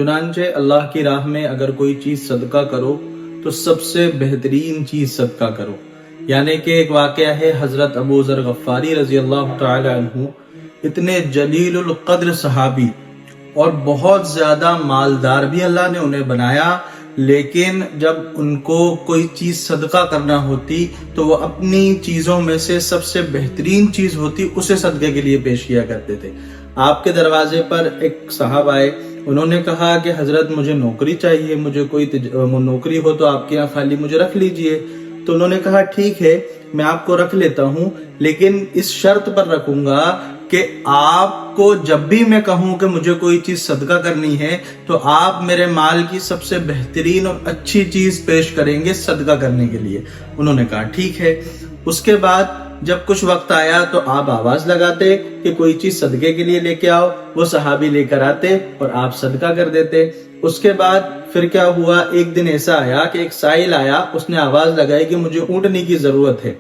چنانچہ اللہ کی راہ میں اگر کوئی چیز صدقہ کرو تو سب سے بہترین چیز صدقہ کرو. یعنی کہ ایک واقعہ ہے، حضرت ابو ذر غفاری رضی اللہ تعالی عنہ اتنے جلیل القدر صحابی اور بہت زیادہ مالدار بھی اللہ نے انہیں بنایا، لیکن جب ان کو کوئی چیز صدقہ کرنا ہوتی تو وہ اپنی چیزوں میں سے سب سے بہترین چیز ہوتی اسے صدقے کے لیے پیش کیا کرتے تھے. آپ کے دروازے پر ایک صاحب آئے، انہوں نے کہا کہ حضرت مجھے نوکری چاہیے، مجھے کوئی نوکری ہو تو آپ کے یہاں خالی مجھے رکھ لیجئے. تو انہوں نے کہا ٹھیک ہے میں آپ کو رکھ لیتا ہوں، لیکن اس شرط پر رکھوں گا کہ آپ کو جب بھی میں کہوں کہ مجھے کوئی چیز صدقہ کرنی ہے تو آپ میرے مال کی سب سے بہترین اور اچھی چیز پیش کریں گے صدقہ کرنے کے لیے. انہوں نے کہا ٹھیک ہے. اس کے بعد جب کچھ وقت آیا تو آپ آواز لگاتے کہ کوئی چیز صدقے کے لیے لے کے آؤ، وہ صحابی لے کر آتے اور آپ صدقہ کر دیتے. اس کے بعد پھر کیا ہوا، ایک دن ایسا آیا کہ ایک سائل آیا، اس نے آواز لگائی کہ مجھے اونٹنی کی ضرورت ہے.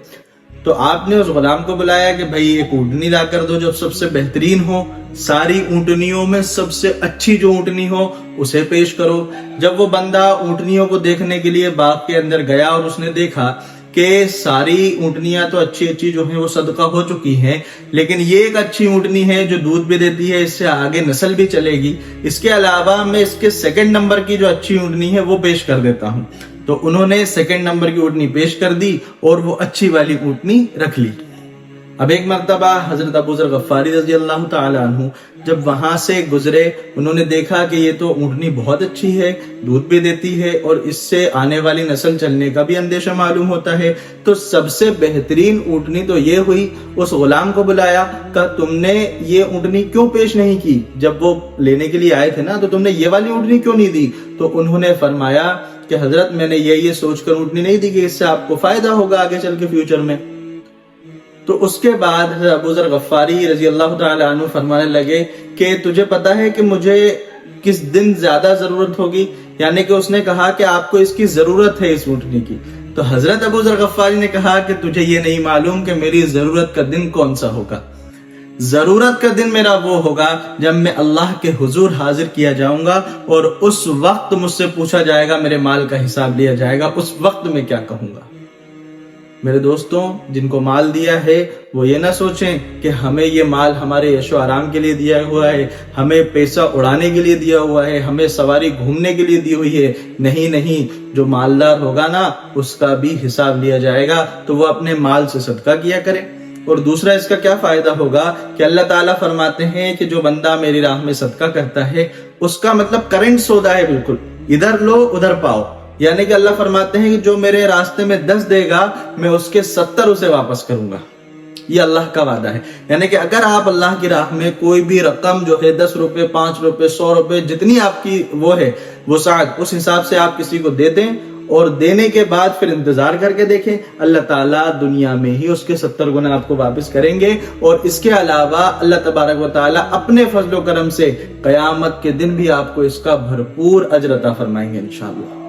تو آپ نے اس غلام کو بلایا کہ بھائی ایک اونٹنی لا کر دو جو سب سے بہترین ہو، ساری اونٹنیوں میں سب سے اچھی جو اونٹنی ہو اسے پیش کرو. جب وہ بندہ اونٹنیوں کو دیکھنے کے لیے باغ کے اندر گیا اور اس نے دیکھا کہ ساری اونٹنیاں تو اچھی جو ہیں وہ صدقہ ہو چکی ہیں، لیکن یہ ایک اچھی اونٹنی ہے جو دودھ بھی دیتی ہے، اس سے آگے نسل بھی چلے گی، اس کے علاوہ میں اس کے سیکنڈ نمبر کی جو اچھی اونٹنی ہے وہ پیش کر دیتا ہوں. تو انہوں نے سیکنڈ نمبر کی اونٹنی پیش کر دی اور وہ اچھی والی اونٹنی رکھ لی. اب ایک مرتبہ حضرت ابو ذر غفاری رضی اللہ تعالی عنہ جب وہاں سے گزرے، انہوں نے دیکھا کہ یہ تو اونٹنی بہت اچھی ہے، دودھ بھی دیتی ہے اور اس سے آنے والی نسل چلنے کا بھی اندیشہ معلوم ہوتا ہے، تو سب سے بہترین اونٹنی تو یہ ہوئی. اس غلام کو بلایا، کہا تم نے یہ اونٹنی کیوں پیش نہیں کی؟ جب وہ لینے کے لیے آئے تھے نا تو تم نے یہ والی اونٹنی کیوں نہیں دی؟ تو انہوں نے فرمایا کہ حضرت میں نے یہ سوچ کر اونٹنی نہیں دی کہ اس سے آپ کو فائدہ ہوگا آگے چل کے فیوچر میں. تو اس کے بعد حضرت ابو ذر غفاری رضی اللہ تعالی عنہ فرمانے لگے کہ تجھے پتا ہے کہ مجھے کس دن زیادہ ضرورت ہوگی؟ یعنی کہ اس نے کہا کہ آپ کو اس کی ضرورت ہے اس اونٹنی کی. تو حضرت ابو ذر غفاری نے کہا کہ تجھے یہ نہیں معلوم کہ میری ضرورت کا دن کون سا ہوگا. ضرورت کا دن میرا وہ ہوگا جب میں اللہ کے حضور حاضر کیا جاؤں گا اور اس وقت مجھ سے پوچھا جائے گا، میرے مال کا حساب لیا جائے گا، اس وقت میں کیا کہوں گا. میرے دوستوں، جن کو مال دیا ہے وہ یہ نہ سوچیں کہ ہمیں یہ مال ہمارے عیش و آرام کے لیے دیا ہوا ہے، ہمیں پیسہ اڑانے کے لیے دیا ہوا ہے، ہمیں سواری گھومنے کے لیے دی ہوئی ہے. نہیں، جو مالدار ہوگا نا اس کا بھی حساب لیا جائے گا، تو وہ اپنے مال سے صدقہ کیا کرے. اور دوسرا اس کا کیا فائدہ ہوگا کہ اللہ تعالیٰ فرماتے ہیں کہ جو بندہ میری راہ میں صدقہ کرتا ہے اس کا مطلب کرنٹ سودا ہے، بالکل ادھر لو ادھر پاؤ. یعنی کہ اللہ فرماتے ہیں کہ جو میرے راستے میں 10 دے گا میں اس کے 70 اسے واپس کروں گا. یہ اللہ کا وعدہ ہے. یعنی کہ اگر آپ اللہ کی راہ میں کوئی بھی رقم جو ہے 10 روپے 5 روپے 100 روپے جتنی آپ کی وہ ہے وسعت، اس حساب سے آپ کسی کو دے دیں اور دینے کے بعد پھر انتظار کر کے دیکھیں، اللہ تعالیٰ دنیا میں ہی اس کے 70 گنا آپ کو واپس کریں گے. اور اس کے علاوہ اللہ تبارک و تعالیٰ اپنے فضل و کرم سے قیامت کے دن بھی آپ کو اس کا بھرپور اجر عطا فرمائیں گے انشاءاللہ.